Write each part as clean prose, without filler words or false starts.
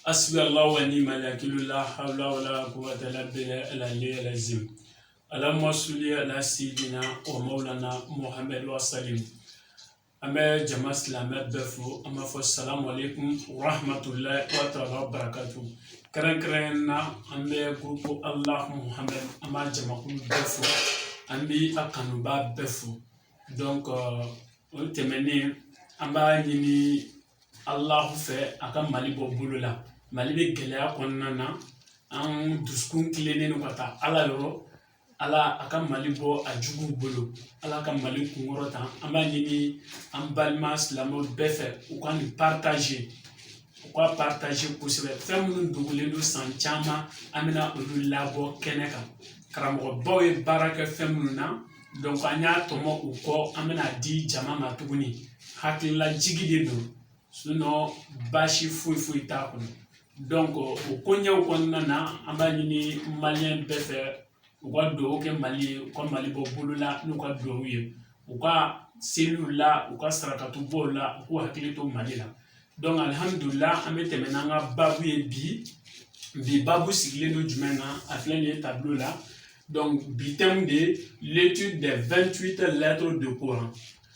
حسبي الله ونعم الوكيل لا حول ولا قوة إلا بالله العلي العظيم اللهم صل على سيدنا ومولانا محمد وسلم أما جماعة الإسلام بفو أما السلام عليكم ورحمة الله تعالى وبركاته كرنا أما جروب الله محمد أما جماعة بفو أما أكانوبا بفو donc on temene أما يني الله fait أكان مالي بولولا mali be gɛlɛya kɔnɔna na an dusukun tilennen no ka taa ala yɔrɔ ala a ka mali bɔ a juguw bolo ala ka mali kunkɔrɔ tan an b'a ɲini an balima silamɛw bɛɛ fɛ u ka nin partager u ka partager kosɛbɛ fɛn minnu dogolen don san caman an bɛna olu labɔ kɛnɛ kan karamɔgɔbaw ye baara kɛ fɛn minnu na donc an y'a tɔmɔ u kɔ an bɛna di jama ma tuguni hakililajigi de don sinon baasi foyi t'a kɔnɔ donc o koɲɛw kɔnɔna na an b'a ɲini maliyɛn bɛɛ fɛ u ka duwawu kɛ mali ye u ka mali bɔ bolo la n'u ka duwawu ye u ka seliw la u ka sarakatubɔw la u k'u hakili to mali la donc alhamdulillah an bɛ tɛmɛ n'an ka babu ye bi babu sigilen don jumɛn kan a filɛ nin ye tableau la donc bi thème de l'étude des 28 lettres du Coran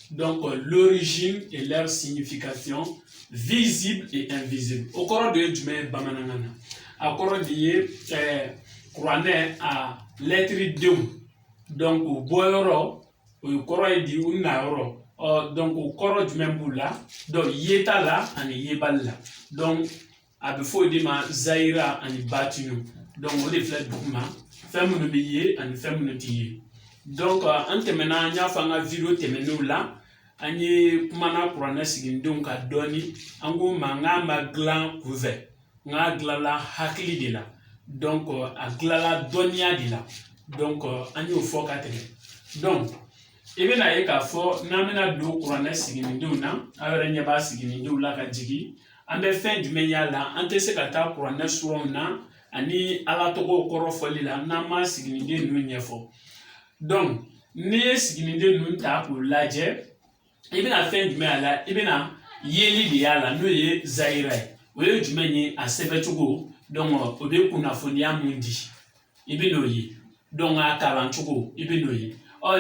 donc l'origine et leur signification visible et invisible. Au cours de jumɛn bamanankan na a kɔrɔ de ye kuranɛ a lɛtiri denw donc o bɔyɔrɔ o ye kɔrɔ ye di u nayɔrɔ donc o kɔrɔ jumɛn b'u la donc yeta la ani yebali la donc a bɛ fɔ o de ma zahira ani batinu donc o de filɛ duguma fɛn minnu bɛ ye ani fɛn minnu tɛ ye donc an tɛmɛna an y'a fɔ an ka video tɛmɛnenw la an ye kumana kuranɛ sigindenw ka dɔɔni an ko ma n k'a ma dilan kunfɛ n k'a dilanla hakili de la donc a dilanla dɔnniya de la donc an y'o fɔ ka tɛmɛ donc i bɛna ye k'a fɔ n'an bɛna don kuranɛ sigindenw na aw yɛrɛ ɲɛ b'a sigindenw la ka jigin an bɛ fɛn jumɛn y'a la an tɛ se ka taa kuranɛ suraw na ani ala tɔgɔw kɔrɔ fɔli la n'an ma sigininden ninnu ɲɛfɔ donc n'i ye sigininden ninnu ta k'o lajɛ i bɛna fɛn jumɛn a la i bɛna yeli de y'a la n'o ye zahira ye o ye jumɛn ye a sɛbɛcogo donc o bɛ kunnafoniya mun di i bɛ n'o ye donc a kalancogo i bɛ n'o ye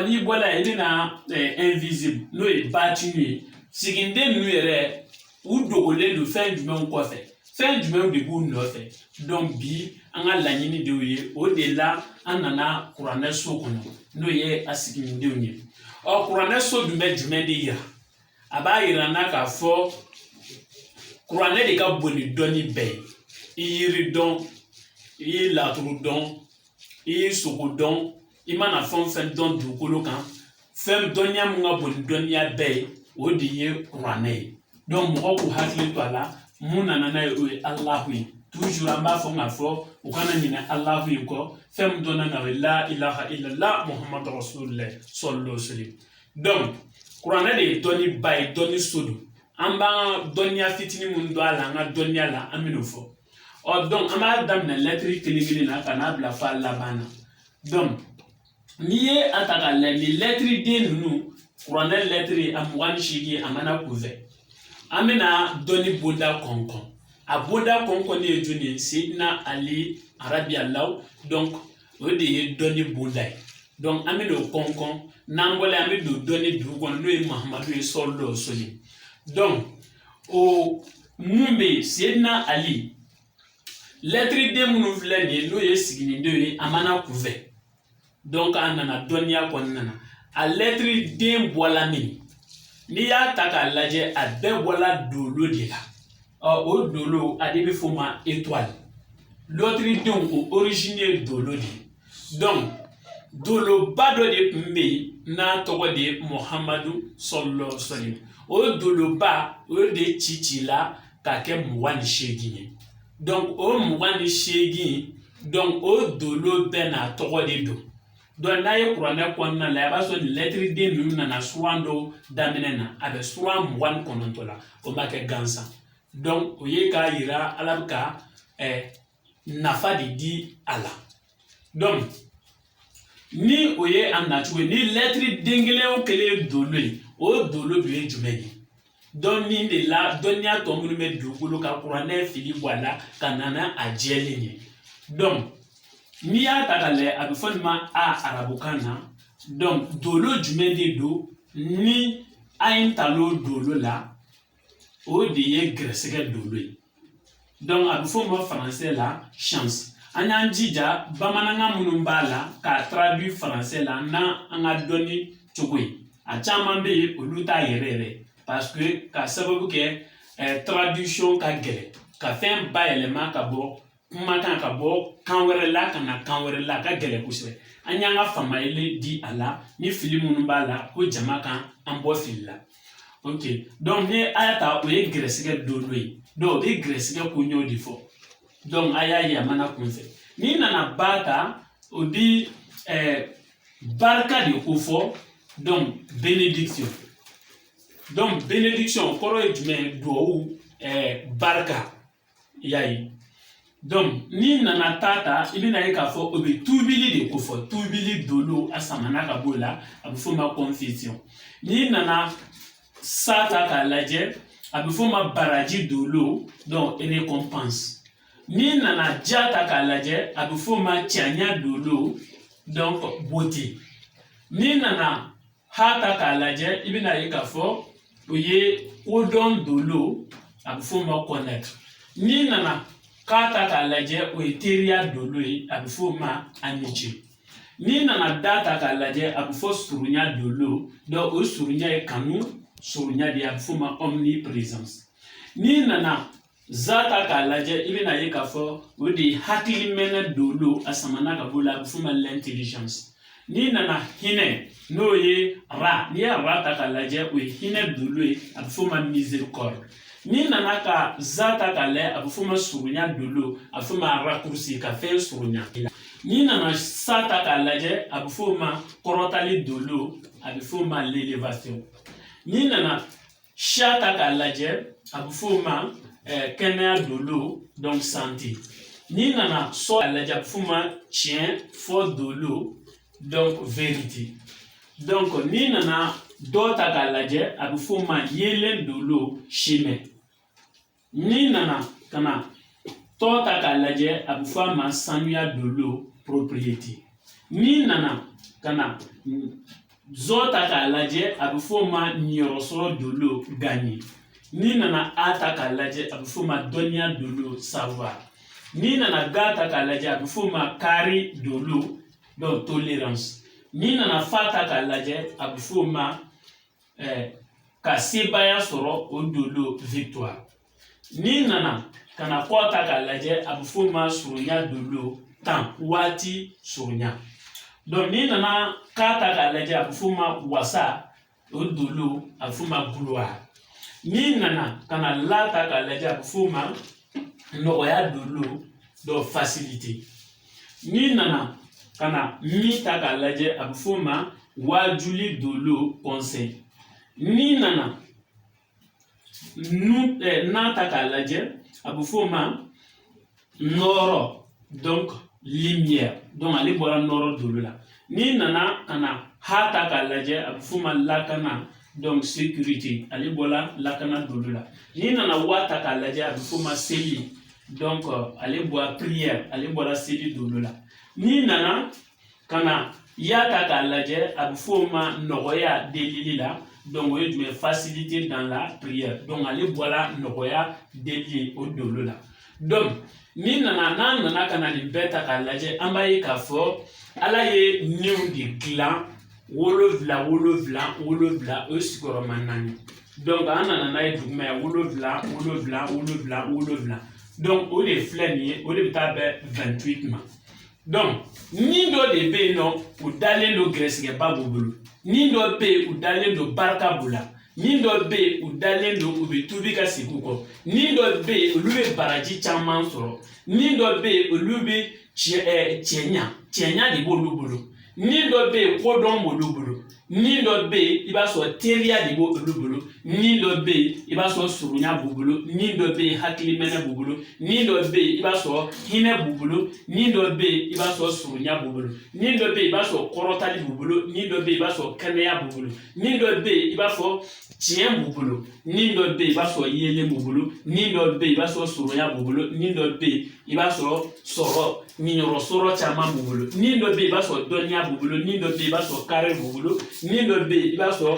n'i bɔra yen i bɛna invisible n'o ye batinu ye sigininden ninnu yɛrɛ u dogolen don fɛn jumɛnw kɔfɛ fɛn jumɛnw de b'u nɔfɛ donc bi an ka laɲini de y'o ye o de la an nana kuranɛ so kɔnɔ n'o ye a siginidenw ye kuranɛ so dun bɛ jumɛn de yira a b'a yira n'a k'a fɔ kuranɛ de ka bon ni dɔnni bɛɛ ye i yiri dɔn i ye laturu dɔn i ye sogo dɔn i mana fɛn o fɛn dɔn dugukolo kan fɛn dɔnniya mun ka bon ni dɔnniya bɛɛ ye o de ye kuranɛ ye donc mɔgɔw k'u hakili to a la mun nana n'a ye o ye alahu ye toujours an b'a fɔ k'a fɔ u kana ɲinɛ alahu ye kɔ fɛn min dɔnna na o ye la ilaha illallah muhammadu rasulillah sallallahu alaihi wa sallam donc kuranɛ de ye dɔnni ba ye dɔnni so don an b'an ka dɔnniya fitinin mun don a la an ka dɔnniya la an bɛn'o fɔ donc an b'a daminɛ lɛtiri kelen na ka n'a bila f'a laban na donc n'i ye a ta k'a lajɛ nin lɛtiriden ninnu kuranɛ lɛtiri a 28 a mana kunfɛ an bɛna dɔnni bonda kɔnkɔn a bonda kɔnkɔn ye jɔnni ye Seydina Ali arabiyallahu donc o de ye dɔnni bonda ye donc an bɛna o kɔnkɔn n'an bɔra an bɛ don dɔnni dugu kɔnɔ n'o ye Mahamadu ye sallallahu alaihi wa sallam donc o mun bɛ yen Seydina Ali lɛtiriden minnu filɛ nin ye n'o ye siginidenw ye a mana kunfɛ donc a nana dɔnniya kɔnɔna na a lɛtiriden bɔla min n'i y'a ta k'a lajɛ a bɛɛ bɔla dolo de la o dolo a de bɛ f'o ma étoile lɛtiridenw o origine ye dolo de ye donc doloba dɔ de tun bɛ yen n'a tɔgɔ de ye Muhamadu sallallahu alaihi wa sallam o doloba o de cila k'a kɛ 28 ye donc o 28 donc o dolo bɛɛ n'a tɔgɔ de don donc n'a ye kuranɛ kɔnɔna la i b'a sɔrɔ nin lɛtiriden ninnu nana suran dɔ daminɛ na a bɛ suran 29 la o ma kɛ gansan donc o ye k'a yira ala bɛ ka nafa de di a la donc ni o ye a nacogo ye ni lɛtiri den kelen o kelen ye dolo ye o dolo dun ye jumɛn ye donc nin de la dɔnniya tɔ minnu bɛ dugukolo ka kuranɛ fili bɔ a la ka nana a jɛlen ye donc n'i y'a ta k'a lajɛ a bɛ fɔ nin ma arabukan na donc dolo jumɛn de don ni an ye tal'o dolo la o de ye gɛrɛsɛgɛ dolo ye donc a bɛ fɔ o ma français la chance an y'an jija bamanankan minnu b'a la k'a traduit français la n'an ka dɔnni cogo ye a caman bɛ yen olu t'a yɛrɛ yɛrɛ parce que ka sababu kɛ traduction ka gɛlɛn ka fɛn bayɛlɛma ka bɔ kumakan ka bɔ kan wɛrɛ la ka na kan wɛrɛ la a ka gɛlɛn kosɛbɛ an y'an ka faamuyali di a la ni fili minnu b'a la ko jama kan an bɔ fili la ok donc ni a y'a ta o ye gɛrɛsɛgɛ dolo ye donc o bɛ gɛrɛsɛgɛ ko ɲɛw de fɔ donc a y'a ye a mana kun fɛ n'i nana ba ta o bi barika de ko fɔ donc bénédiction donc bénédiction kɔrɔ ye jumɛn duwawu barika i y'a ye donc n'i nana ta i bɛna ye k'a fɔ o bɛ tuubili de ko fɔ tuubili dolo a samana ka bɔ o la a bɛ f'o ma confession n'i nana sa ta k'a lajɛ a bɛ f'o ma baraji dolo donc récompense n'i nana ja ta k'a lajɛ a bɛ f'o ma cɛɲa dolo donc beauté n'i nana ha ta k'a lajɛ i bɛna ye k'a fɔ o ye kodɔn dolo a bɛ f'o ma connaître n'i nana k'a ta k'a lajɛ o ye teriya dolo ye a bɛ f'o ma amitié n'i nana da ta k'a lajɛ a bɛ fɔ surunya dolo donc o surunya ye kanu surunya de ye a bɛ f'o ma omniprésence n'i nana za ta k'a lajɛ i bɛna ye k'a fɔ o de ye hakilimɛnɛ dolo a samana ka bɔ la a bɛ f'o ma l'intelligence n'i nana hinɛ n'o ye ra n'i ye ra ta k'a lajɛ o ye hinɛ dolo ye a bɛ f'o ma miséricorde n'i nana ka za ta k'a lajɛ a bɛ f'o ma surunya dolo a bɛ f'o ma raccourci ka fɛn surunya n'i nana sa ta k'a lajɛ a bɛ f'o ma kɔrɔtali dolo a bɛ f'o ma l'élévation n'i nana sha ta k'a lajɛ a bɛ f'o ma kɛnɛya dolo donc santé n'i nana sɔ k'a lajɛ a bɛ f'o ma tiɲɛ fɔ dolo donc vérité donc n'i nana dɔ ta k'a lajɛ a bɛ f'o ma yelen dolo chemin n'i nana ka na tɔ ta k'a lajɛ a bɛ fɔ a ma sanuya dolo propriété n'i nana ka na zɔ ta k'a lajɛ a bɛ f'o ma niyɔrɔsɔrɔ dolo gagné n'i nana a ta k'a lajɛ a bɛ f'o ma dɔnniya dolo savoir n'i nana ga ta k'a lajɛ a bɛ f'o ma kari dolo donc tolérance n'i nana fa ta k'a lajɛ a bɛ f'o ma ka sebaya sɔrɔ o dolo victoire n'i nana ka na kɔ ta k'a lajɛ a bɛ f'o ma surunya dolo temps waati surunya donc n'i nana ka ta k'a lajɛ a bɛ f'o ma wasa o dolo a bɛ f'o ma gloire n'i nana ka na la ta k'a lajɛ a bɛ f'o ma nɔgɔya dolo donc facilité n'i nana ka na mi ta k'a lajɛ a bɛ f'o ma wajuli dolo conseil n'i nana na ta k'a lajɛ a bɛ f'o ma nɔrɔ donc lumière donc ale bɔra nɔrɔ dolo la n'i nana ka na ha ta k'a lajɛ a bɛ f'o ma lakana donc sécurité ale bɔra lakana dolo la n'i nana wa ta k'a lajɛ a bɛ f'o ma seli donc ale bɔra prière ale bɔra seli dolo la n'i nana ka na ya ta k'a lajɛ a bɛ f'o ma nɔgɔya delili la donc o ye jumɛn facilité dans la prière donc ale bɔra nɔgɔya deli o dolo la donc n'i nana n'an nana ka na nin bɛɛ ta k'a lajɛ an b'a ye k'a fɔ ala ye niw de dilan wolonfila wolonfila wolonfila o ye sigiyɔrɔma 4 donc an nana n'a ye duguma ye wolonfila wolonfila wolonfila wolonfila donc o de filɛ nin ye o de bɛ taa bɛn 28 ma donc ni dɔ de bɛ yen nɔ o dalen don gɛrɛsɛgɛba b'u bolo ni dɔ bɛ yen u dalen don barika b'u la ni dɔ bɛ yen u dalen don u bɛ tubi ka segin u kɔ ni dɔ bɛ yen olu bɛ baraji caman sɔrɔ ni dɔ bɛ yen olu bɛ cɛɲa de b'olu bolo ni dɔ bɛ yen ko dɔn b'olu bolo ni dɔ bɛ yen i b'a sɔrɔ teriya de b'olu bolo ni dɔ bɛ yen i b'a sɔrɔ surunya b'u bolo ni dɔ bɛ yen hakilimɛnɛ b'u bolo ni dɔ bɛ yen i b'a sɔrɔ hinɛ b'u bolo ni dɔ bɛ yen i b'a sɔrɔ surunya b'u bolo ni dɔ bɛ yen i b'a sɔrɔ kɔrɔtali b'u bolo ni dɔ bɛ yen i b'a sɔrɔ kɛnɛya b'u bolo ni dɔ bɛ yen i b'a fɔ tiɲɛ b'u bolo ni dɔ bɛ yen i b'a sɔrɔ yelen b'u bolo ni dɔ bɛ yen i b'a sɔrɔ surunya b'u bolo ni dɔ bɛ yen i b'a sɔrɔ ninyɔrɔ sɔrɔ caman b'u bolo ni dɔ bɛ yen i b'a sɔrɔ dɔnniya b'u bolo ni dɔ bɛ yen i b'a sɔrɔ kare b'u bolo ni dɔ bɛ yen i b'a sɔrɔ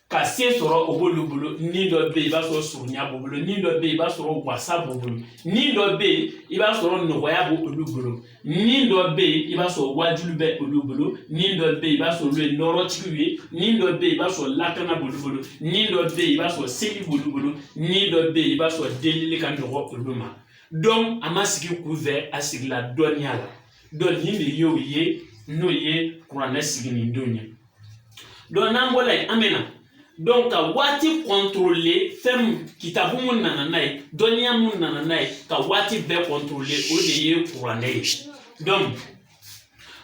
ka se sɔrɔ o b'olu bolo ni dɔ bɛ yen i b'a sɔrɔ surunya b'u bolo ni dɔ bɛ yen i b'a sɔrɔ wasa b'u bolo ni dɔ bɛ yen i b'a sɔrɔ nɔgɔya b'olu bolo ni dɔ bɛ yen i b'a sɔrɔ wajulu bɛ olu bolo ni dɔ bɛ yen i b'a sɔrɔ olu ye nɔrɔtigiw ye ni dɔ bɛ yen i b'a sɔrɔ lakana b'olu bolo ni dɔ bɛ yen i b'a sɔrɔ seli b'olu bolo ni dɔ bɛ yen i b'a sɔrɔ delili ka nɔgɔ olu ma donc a ma sigi kunfɛ a sigila dɔnniya la donc nin de y'o ye n'o ye kuranɛ siginidenw ye donc n'an bɔra yen an bɛ na donc ka waati contrôler fɛn kitabu mun nana n'a ye dɔnniya mun nana n'a ye ka waati bɛɛ contrôler o de ye kuranɛ ye donc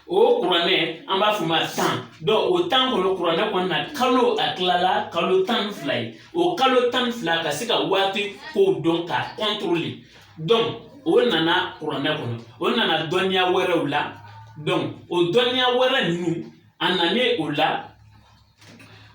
o kuranɛ an b'a fɔ ma temps donc o temps kɔnɔ kuranɛ kɔnɔna na kalo a tilala kalo 12 ye o kalo 12 ka se ka waati kow dɔn ka contrôler donc o nana kuranɛ kɔnɔ o nana dɔnniya wɛrɛw la donc o dɔnniya wɛrɛ ninnu a nanen o la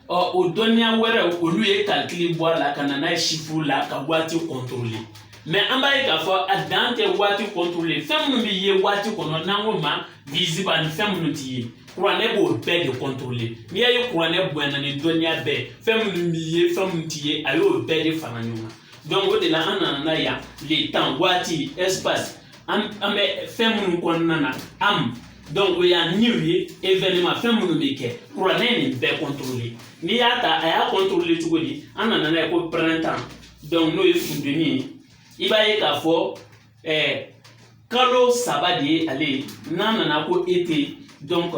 o dɔnniya wɛrɛw olu ye calcul bɔ a la ka na n'a ye chiffre la ka waati contrôler mais an b'a ye k'a fɔ a dan tɛ waati contrôler fɛn minnu bɛ ye waati kɔnɔ n'an ko ma visible ani fɛn minnu tɛ ye kuranɛ b'o bɛɛ de contrôler n'i y'a ye kuranɛ bonyana ni dɔnniya bɛɛ fɛn minnu bɛ ye fɛn minnu tɛ ye a y'o bɛɛ de fara ɲɔgɔn kan donc o de la an nana n'a yan le temps waati espace an bɛ fɛn minnu kɔnɔna na am donc o y'a niw ye événement fɛn minnu bɛ kɛ kuranɛ ye nin bɛɛ contrôler n'i y'a ta a y'a contrôler cogo di an nana n'a ye ko printemps donc n'o ye funteni ye i b'a ye k'a fɔ kalo saba de ye ale ye n'an nana ko été donc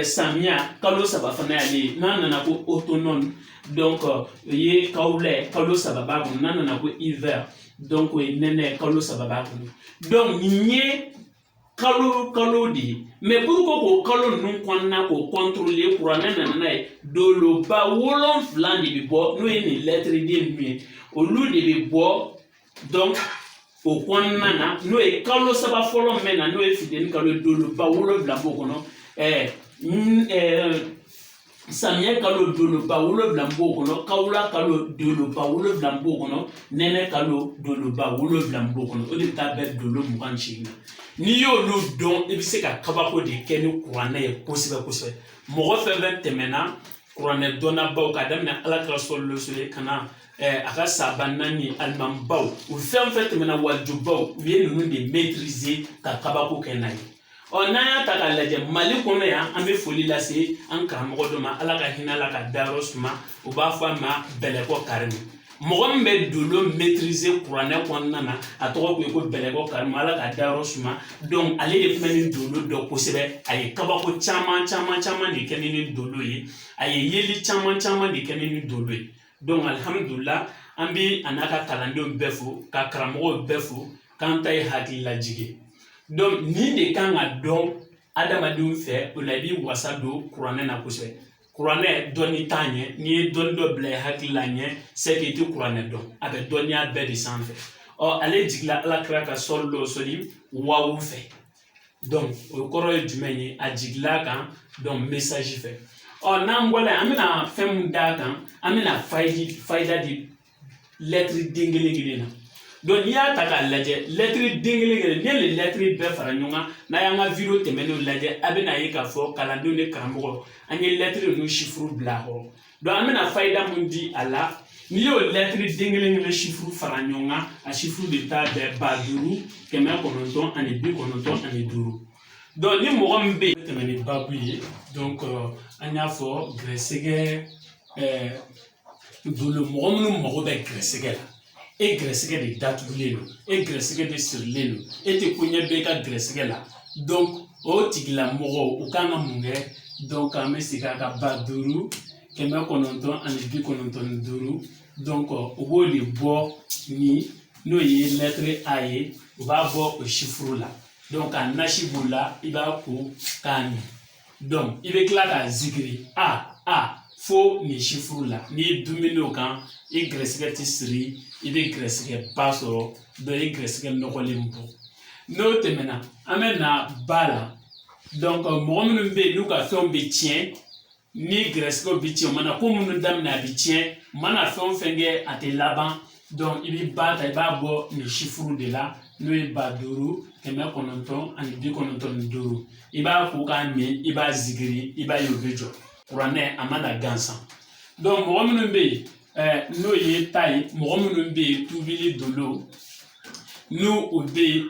samiya kalo saba fana y'ale ye n'an nana ko automne donc o ye kawulɛ kalo saba b'a kɔnɔ n'an nana ko hiver donc o ye nɛnɛ kalo saba b'a kɔnɔ donc nin ye kalo de ye mais pour que k'o kalo ninnu kɔnɔna k'o contrôler kuranɛ nana n'a ye doloba 7 de bɛ bɔ n'o ye nin lettre den ninnu ye olu de bɛ bɔ donc o kɔnɔna na n'o ye kalo saba fɔlɔ min na n'o ye funteni kalo doloba 7 b'o kɔnɔ samiyɛ kalo doloba 7 b'o kɔnɔ kawula kalo doloba 7 b'o kɔnɔ nɛnɛ kalo doloba 7 b'o kɔnɔ o de bɛ taa bɛn dolo 28 na n'i y'olu dɔn i bɛ se ka kabako de kɛ ni kuranɛ ye kosɛbɛ kosɛbɛ mɔgɔ fɛn fɛn tɛmɛna kuranɛ dɔnnabaw k'a daminɛ Alakira sɔlɔsɔ ka na a ka sahaba 4 alimamubaw u fɛn fɛn tɛmɛna wajubaw u ye ninnu de maîtriser ka kabako kɛ n'a ye n'an y'a ta k'a lajɛ Mali kɔnɔ yan an bɛ foli lase an karamɔgɔ dɔ ma Ala ka hinɛ la ka dayɔrɔ suma u b'a fɔ a ma Bɛlɛkɔ Karimu mɔgɔ min bɛ dolo maîtriser kuranɛ kɔnɔna na a tɔgɔ tun ye ko Bɛlɛkɔ Karimu Ala ka dayɔrɔ suma donc ale de tun bɛ ni dolo dɔn kosɛbɛ a ye kabako caman de kɛ ni dolo ye a ye yeli caman de kɛ ni dolo ye donc alhamdulillah an bɛ a n'a ka kalandenw bɛɛ fo ka karamɔgɔw bɛɛ fo k'an ta ye hakili lajigi donc nin de kan ka dɔn adamadenw fɛ o la i b'i wasa don kuranɛ na kosɛbɛ kuranɛ dɔnni t'a ɲɛ n'i ye dɔnni dɔ bila i hakili la ɲɛ c'est que i tɛ kuranɛ dɔn a bɛ dɔnniya bɛɛ de sanfɛ ale jigila Alakira ka sɔli waaw fɛ donc o kɔrɔ ye jumɛn ye a jigila kan donc message fɛ n'an bɔra yen an bɛna fɛn min d'a kan an bɛna fayida di lettre den kelen na donc n'i y'a ta k'a lajɛ lettre den kelen n'i ye lettre bɛɛ fara ɲɔgɔn kan n'a y'an ka video tɛmɛnenw lajɛ a bɛna ye k'a fɔ kalandenw ni karamɔgɔ an ye lettre ninnu chiffre bila a kɔrɔ donc an bɛna fayida min di a la n'i y'o lettre den kelen chiffre fara ɲɔgɔn kan a chiffre bɛ taa bɛn 5995 donc ni mɔgɔ min bɛ yen tɛmɛ ni babu ye donc an y'a fɔ gɛrɛsɛgɛ dolo mɔgɔ minnu mago bɛ gɛrɛsɛgɛ la e gɛrɛsɛgɛ de datugulen don e gɛrɛsɛgɛ de sirilen don e tɛ ko ɲɛ bɛ i ka gɛrɛsɛgɛ la donc o tigilamɔgɔw u kan ka mun kɛ donc an bɛ segin a kan 5995 donc u b'o de bɔ ni n'o ye lettre A ye u b'a bɔ o chiffre la donc a nasi b'o la i b'a ko k'a min donc i bɛ tila k'a zikiri fo nin chiffre la n'i ye dumuni o kan i gɛrɛsɛgɛ tɛ siri i bɛ gɛrɛsɛgɛ ba sɔrɔ donc i gɛrɛsɛgɛ nɔgɔlen bɔ n'o tɛmɛna an bɛ na ba la donc mɔgɔ minnu bɛ yen n'u ka fɛnw bɛ tiɲɛ ni gɛrɛsɛgɛw bɛ tiɲɛ o mana ko minnu daminɛ a bɛ tiɲɛ mana fɛn o fɛn kɛ a tɛ laban donc i bɛ ba ta i b'a bɔ nin chiffre de la n'o ye 5995 i b'a ko k'a min i b'a zikiri i b'a ye o bɛ jɔ kuranɛ a ma na gansan donc mɔgɔ minnu bɛ yen n'o ye ta ye mɔgɔ minnu bɛ yen tubili dolo n'u o bɛ yen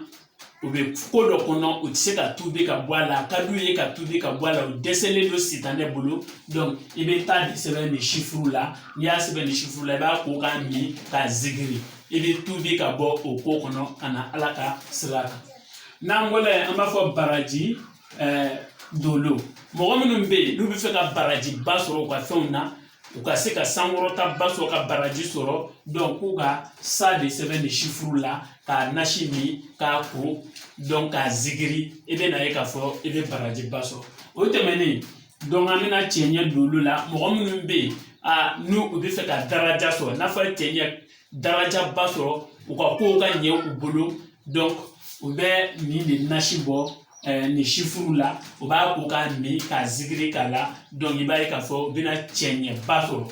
u bɛ ko dɔ kɔnɔ u tɛ se ka tubi ka bɔ a la a ka d'u ye ka tubi ka bɔ a la u dɛsɛlen don sitanɛ bolo donc i bɛ taa de sɛbɛn nin chiffre la n'i y'a sɛbɛn nin chiffre la i b'a ko k'a min k'a zikiri i bɛ tubi ka bɔ o ko kɔnɔ ka na ala ka sira kan n'an bɔra yen an b'a fɔ baraji dolo mɔgɔ minnu bɛ yen n'u bɛ fɛ ka baraji ba sɔrɔ u ka fɛnw na u ka se ka sankɔrɔta ba sɔrɔ ka baraji sɔrɔ donc k'u ka sa de sɛbɛn nin chiffre la k'a nasi min k'a ko donc k'a zikiri i bɛ na ye k'a fɔ i bɛ baraji ba sɔrɔ o tɛmɛnen donc an bɛna cɛɲɛ dolo la mɔgɔ minnu bɛ yen n'u u bɛ fɛ ka daraja sɔrɔ n'a fɔra cɛɲɛ daraja ba sɔrɔ u ka kow ka ɲɛ u bolo donc u bɛ nin de nasi bɔ nin chiffre la u b'a ko k'a min k'a zikiri k'a la donc i b'a ye k'a fɔ u bɛna cɛɲɛ ba sɔrɔ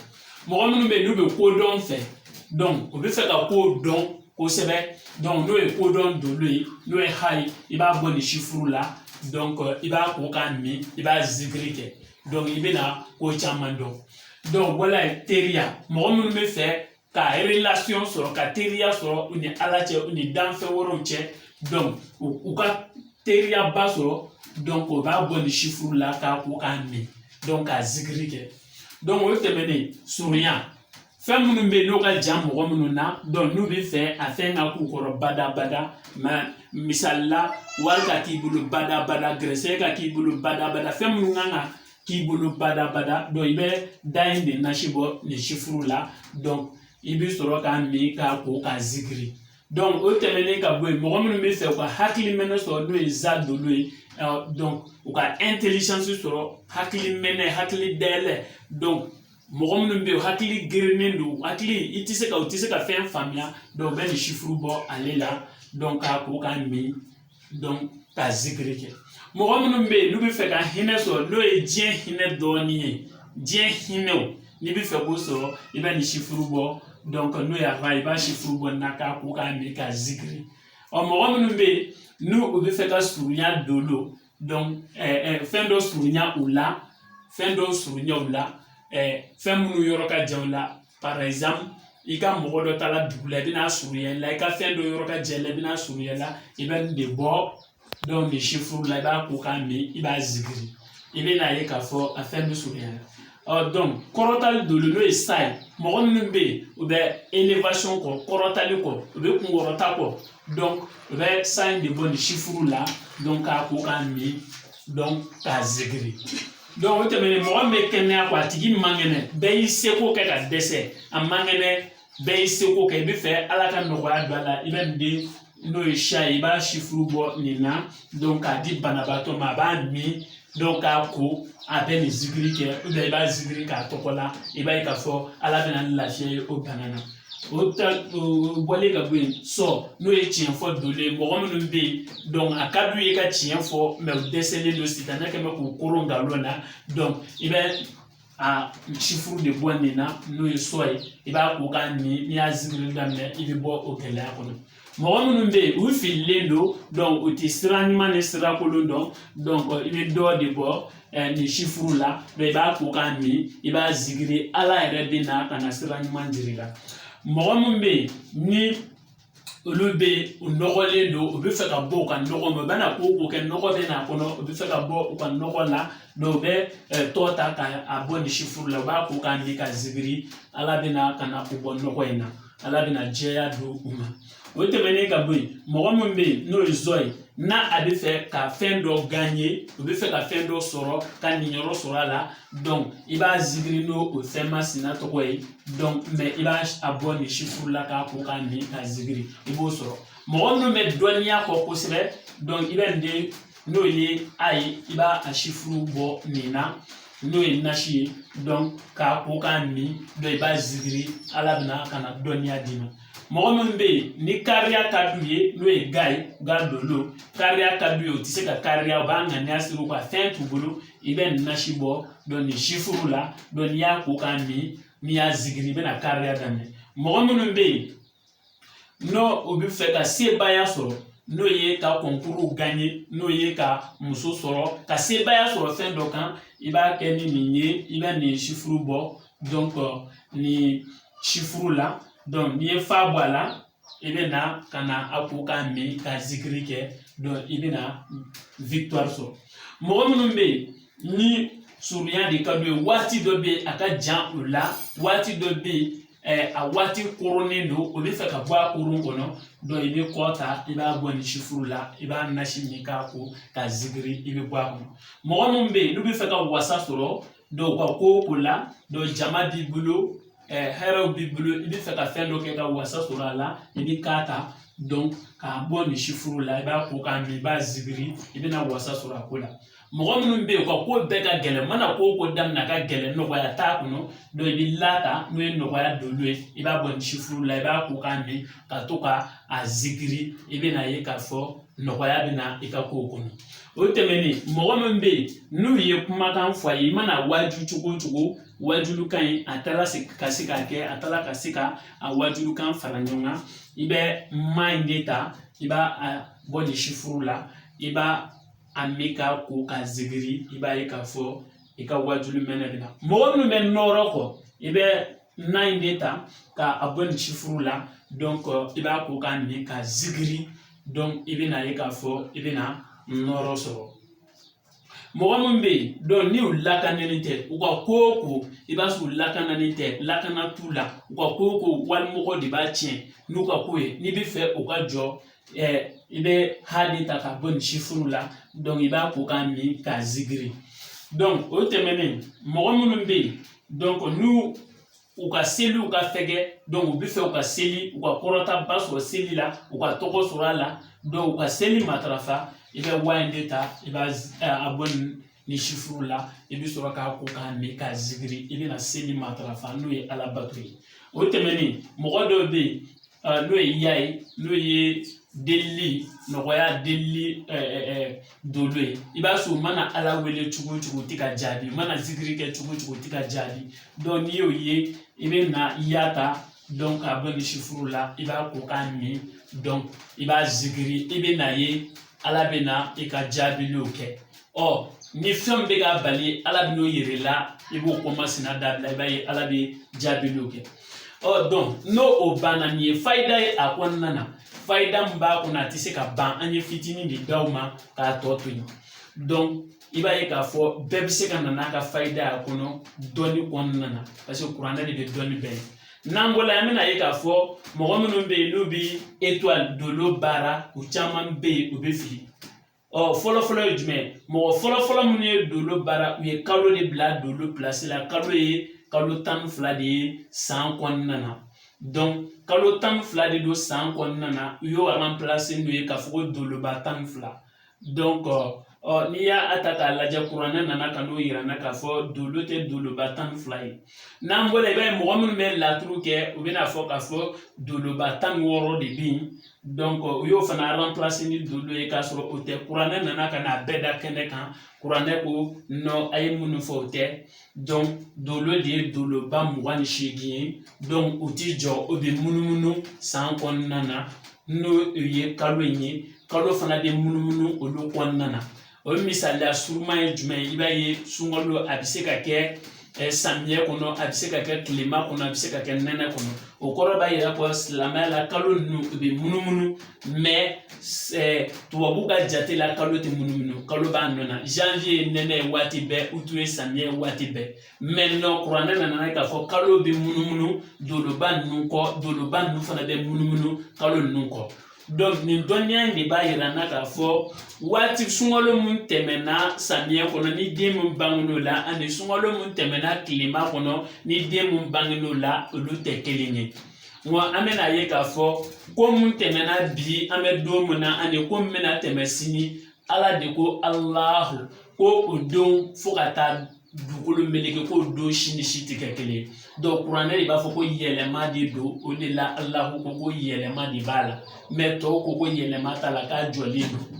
mɔgɔ minnu bɛ yen n'u bɛ kodɔn fɛ donc u bɛ fɛ ka ko dɔn kosɛbɛ donc n'o ye kodɔn dolo ye n'o ye ha ye i b'a bɔ nin chiffre la donc i b'a ko k'a min i b'a zikiri kɛ donc i bɛna ko caman dɔn donc wala ye teriya mɔgɔ minnu bɛ fɛ ka relation sɔrɔ ka teriya sɔrɔ u ni ala cɛ u ni danfɛn wɛrɛw cɛ donc u ka teriya ba sɔrɔ donc o b'a bɔ nin chiffre la k'a ko k'a min donc k'a zikiri kɛ donc o tɛmɛnen surunya fɛn minnu bɛ yen n'o ka jan mɔgɔ minnu na donc n'u bɛ fɛ a fɛn ka k'u kɔrɔ badabada misali la wari ka k'i bolo badabada gɛrɛsɛgɛ ka k'i bolo badabada fɛn minnu kan ka k'i bolo badabada donc i bɛ da in de nasi bɔ nin chiffre la donc i bɛ sɔrɔ k'a min k'a ko k'a zikiri donc o tɛmɛnen ka bɔ yen mɔgɔ minnu bɛ fɛ u ka hakilimɛnɛ sɔrɔ n'o ye za dolo ye donc u ka intelligence sɔrɔ hakilimɛnɛ hakili dayɛlɛ donc mɔgɔ minnu bɛ yen hakili gerennen don hakili u tɛ se ka fɛn faamuya donc u bɛ nin chiffre bɔ ale la donc k'a ko k'a min donc k'a zikiri kɛ mɔgɔ minnu bɛ yen n'u bɛ fɛ ka hinɛ sɔrɔ n'o ye diɲɛ hinɛ dɔɔnin ye diɲɛ hinɛw n'i bɛ fɛ k'o sɔrɔ i bɛ nin chiffre bɔ donc n'o ye a i b'a chiffre bɔ na k'a ko k'a min k'a zikiri mɔgɔ minnu bɛ yen n'u bɛ fɛ ka surunya dolo donc fɛn dɔ surunya u la fɛn dɔ surunya u la fɛn minnu yɔrɔ ka jan u la par exemple i ka mɔgɔ dɔ ta la dugu la i bɛna surunya la i ka fɛn dɔ yɔrɔ ka jan la i bɛna surunya la i bɛ nin de bɔ donc nin chiffre la i b'a ko k'a min i b'a zikiri i bɛna ye k'a fɔ a fɛn bɛ surunya la donc kɔrɔtali dolo n'o ye sa ye mɔgɔ minnu bɛ yen u bɛ élévation kɔ kɔrɔtali kɔ u bɛ kunkɔrɔta kɔ donc u bɛ sa in de bɔ nin chiffre la donc k'a ko k'a min donc k'a zikiri donc o tɛmɛnen mɔgɔ min bɛ kɛnɛya kɔ a tigi man kɛnɛ bɛɛ y'i seko kɛ ka dɛsɛ a man kɛnɛ bɛɛ y'i seko kɛ i bɛ fɛ ala ka nɔgɔya don a la i bɛ nin de n'o ye sa ye i b'a chiffre bɔ nin na donc k'a di banabaatɔ ma a b'a min donc k'a ko a bɛ nin zikiri kɛ ou bien i b'a zikiri k'a tɔgɔ la i b'a ye k'a fɔ ala bɛna ni lafiya ye o bana na o bɔlen ka bɔ yen sɔ n'o ye tiɲɛ fɔ dolo ye mɔgɔ minnu bɛ yen donc a ka d'u ye ka tiɲɛ fɔ mais u dɛsɛlen don sitanɛ kɛmɛ k'u koron nkalon na donc i bɛ a chiffre de bɔ nin na n'o ye sɔ ye i b'a ko k'a min n'i y'a zikiri daminɛ i bɛ bɔ o gɛlɛya kɔnɔ mɔgɔ minnu bɛ yen u fililen don donc u tɛ sira ɲuman ni sira kolon dɔn donc i bɛ dɔ de bɔ nin chiffre la donc i b'a ko k'a min i b'a zikiri ala yɛrɛ bɛ na ka na sira ɲuman jira i la mɔgɔ min bɛ yen ni olu bɛ u nɔgɔlen don u bɛ fɛ ka bɔ u ka nɔgɔ ma u bɛna ko kɛ nɔgɔ bɛ n'a kɔnɔ u bɛ fɛ ka bɔ u ka nɔgɔ la donc u bɛ tɔ ta k'a bɔ nin chiffre la u b'a ko k'a min ka zikiri ala bɛ na ka na u bɔ nɔgɔ in na ala bɛ na jɛya don u ma o tɛmɛnen ka bɔ yen mɔgɔ min bɛ yen n'o ye zɔ ye n'a a bɛ fɛ ka fɛn dɔ gagner u bɛ fɛ ka fɛn dɔ sɔrɔ ka ninyɔrɔ sɔrɔ a la donc i b'a zikiri n'o fɛn masina tɔgɔ ye donc mais i b'a bɔ nin chiffre la k'a ko k'a min k'a zikiri i b'o sɔrɔ mɔgɔ minnu bɛ dɔnniya kɔ kosɛbɛ donc i bɛ nin de n'o ye a ye i b'a a sifuru bɔ nin na n'o ye nasi ye donc k'a ko k'a min donc i b'a zigiri Ala bɛna ka na dɔnniya d'i ma mɔgɔ min bɛ yen ni kariya ka d'u ye n'o ye ga ye ga dolo kariya ka d'u ye u tɛ se ka kariya u b'a ŋaniya siri u ka fɛn t'u bolo i bɛ nin nasi bɔ donc nin sifuru la donc n'i y'a ko k'a min n'i y'a zigiri i bɛna kariya daminɛ mɔgɔ minnu bɛ yen n'o u bɛ fɛ ka sebaya sɔrɔ n'o ye ka kɔnkuru gagner n'o ye ka muso sɔrɔ ka sebaya sɔrɔ fɛn dɔ kan i b'a kɛ ni nin ye i bɛ nin sifuru bɔ donc nin sifuru la donc n'i ye fa bɔ a la i bɛ na ka na a ko k'a min ka zikiri kɛ donc i bɛ na victoire sɔrɔ mɔgɔ minnu bɛ yen ni surunya de ka d'u ye waati dɔ bɛ yen a ka jan o la waati dɔ bɛ yen a waati koronnen don o bɛ fɛ ka bɔ a kurun kɔnɔ donc i bɛ kɔ ta i b'a bɔ nin sifuru la i b'a nasi min k'a ko ka zikiri i bɛ bɔ a kɔnɔ mɔgɔ minnu bɛ yen n'u bɛ fɛ ka wasa sɔrɔ donc u ka ko o ko la donc jama b'i bolo hɛrɛw b'i bolo i bɛ fɛ ka fɛn dɔ kɛ ka wasa sɔrɔ a la i bɛ k'a ta donc k'a bɔ nin sifuru la i b'a ko k'a min i b'a zikiri i bɛna wasa sɔrɔ a ko la mɔgɔ minnu bɛ yen u ka ko bɛɛ ka gɛlɛn mana ko o ko daminɛ a ka gɛlɛn nɔgɔya t'a kɔnɔ donc i bɛ lata n'o ye nɔgɔya dolo ye i b'a bɔ nin sifuru la i b'a ko k'a min ka to ka a zikiri i bɛna ye k'a fɔ nɔgɔya bɛna i ka kow kɔnɔ o tɛmɛnen mɔgɔ min bɛ yen n'u ye kumakan fɔ a ye i mana waaju cogo o cogo waajulukan in a taara ka se k'a kɛ a taara ka se ka a waajulukan fara ɲɔgɔn kan i bɛ ma in de ta i b'a bɔ nin sifuru la i b'a a min k'a ko ka zikiri i b'a ye k'a fɔ i ka waajulu mɛnɛ bɛ na mɔgɔ minnu bɛ nɔrɔ kɔ i bɛ na in de ta k'a bɔ nin sifuru la donc i b'a ko k'a min ka zikiri donc i bɛna ye k'a fɔ i bɛna nɔrɔ sɔrɔ mɔgɔ min bɛ yen donc ni u lakanalen tɛ u ka ko o ko i b'a sɔrɔ u lakanalen tɛ lakana t'u la u ka ko o ko walimɔgɔ de b'a tiɲɛ n'u ka ko ye n'i bɛ fɛ u ka jɔ i bɛ ha de ta ka bɔ nin sifuru la donc i b'a ko k'a min k'a zikiri donc o tɛmɛnen mɔgɔ minnu bɛ yen donc n'u u ka seliw ka fɛgɛ donc u bɛ fɛ u ka seli u ka kɔrɔtaba sɔrɔ seli la u ka tɔgɔ sɔrɔ a la donc u ka seli matarafa i bɛ wa in de ta i b'a bɔ nin sifuru la i bɛ sɔrɔ k'a ko k'a min k'a zikiri i bɛna seli matarafa n'o ye Ala bato ye o tɛmɛnen mɔgɔ dɔw bɛ yen n'o ye ya ye n'o ye delili nɔgɔya delili dolo ye i b'a sɔrɔ u mana Ala wele cogo o cogo o tɛ ka jaabi u mana zikiri kɛ cogo o cogo o tɛ ka jaabi donc n'i y'o ye i bɛ na ya ta donc k'a bɔ nin sifuru la i b'a ko k'a min donc i b'a zikiri i bɛ na ye Ala bɛ na i ka jaabiliw kɛ ni fɛn bɛ ka bali Ala bɛ n'o yir'i la i b'o kɔmasina dabila i b'a ye Ala bɛ jaabiliw kɛ donc n'o o banna nin ye fayida ye a kɔnɔna na fayida min b'a kɔnɔ a tɛ se ka ban an ye fitinin de d'aw ma k'a tɔ to yen donc i b'a ye k'a fɔ bɛɛ bɛ se ka na n'a ka fayida y'a kɔnɔ dɔnni kɔnɔna na parce que kuranɛ de bɛ dɔnni bɛɛ ye n'an bɔra yen an bɛna ye k'a fɔ mɔgɔ minnu bɛ yen n'u bɛ étoile dolo baara u caman bɛ yen u bɛ fili fɔlɔfɔlɔ ye jumɛn mɔgɔ fɔlɔfɔlɔ minnu ye dolo baara u ye kalo de bila dolo place la kalo ye kalo 12 de ye san kɔnɔna na donc kalo 12 de don san kɔnɔna na u y'o remplacer n'o ye k'a fɔ ko doloba 12 donc n'i y'a ta k'a lajɛ kuranɛ nana ka n'o yira n na k'a fɔ dolo tɛ doloba 12 ye n'an bɔra i b'a ye mɔgɔ minnu bɛ laturu kɛ u bɛna fɔ k'a fɔ doloba 16 de bɛ yen donc u y'o fana remplacer ni dolo ye k'a sɔrɔ o tɛ kuranɛ nana ka n'a bɛɛ da kɛnɛ kan kuranɛ ko non a ye minnu fɔ o tɛ donc dolo de ye doloba 28 ye donc u ti jɔ o bɛ munumunu san kɔnɔna na n'o ye kalo in ye kalo fana bɛ munumunu olu kɔnɔna na o ye misaliya suruma ye jumɛn ye i b'a ye sunkalo a bɛ se ka kɛ samiyɛ kɔnɔ a bɛ se ka kɛ tilema kɔnɔ a bɛ se ka kɛ nɛnɛ kɔnɔ o kɔrɔ b'a yira ko silamɛya la kalo ninnu u bɛ munumunu mais tubabu ka jate la kalo tɛ munumunu kalo b'a nɔ na janvier ye nɛnɛ ye waati bɛɛ août ye samiyɛ ye waati bɛɛ maintenant kuranɛ nana k'a fɔ kalo bɛ munumunu doloba ninnu kɔ doloba ninnu fana bɛ munumunu kalo ninnu kɔ donc nin dɔnniya in de b'a yira n na k'a fɔ waati sunkalo mun tɛmɛna samiyɛ kɔnɔ ni den mun bangen'o la ani sunkalo mun tɛmɛna tilema kɔnɔ ni den mun bangen'o la olu tɛ kelen ye wa an bɛna ye k'a fɔ ko mun tɛmɛna bi an bɛ don min na ani ko min bɛna tɛmɛ sini ala de ko Allahu ko o don fo ka taa dugukolo meleke ko don si ni si tɛ kɛ kelen ye donc kuranɛ de b'a fɔ ko yɛlɛma de don o de la Allahu ko yɛlɛma de b'a la mais tɔw ko yɛlɛma t'a la k'a jɔlen don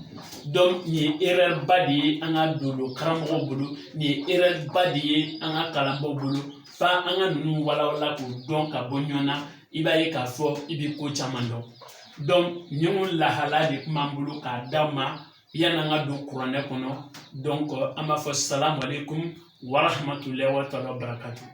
donc nin ye erreur ba de ye an ka dolo karamɔgɔw bolo nin ye erreur ba de ye an ka kalanbaaw bolo fa an ka ninnu walawala k'o dɔn ka bɔ ɲɔgɔn na i b'a ye k'a fɔ i bɛ ko caman dɔn donc nin lahala de tun b'an bolo k'a d'a ma yan'an ka don kuranɛ kɔnɔ donc an b'a fɔ salamu aleykum wa rahmatulahi wa barakatu.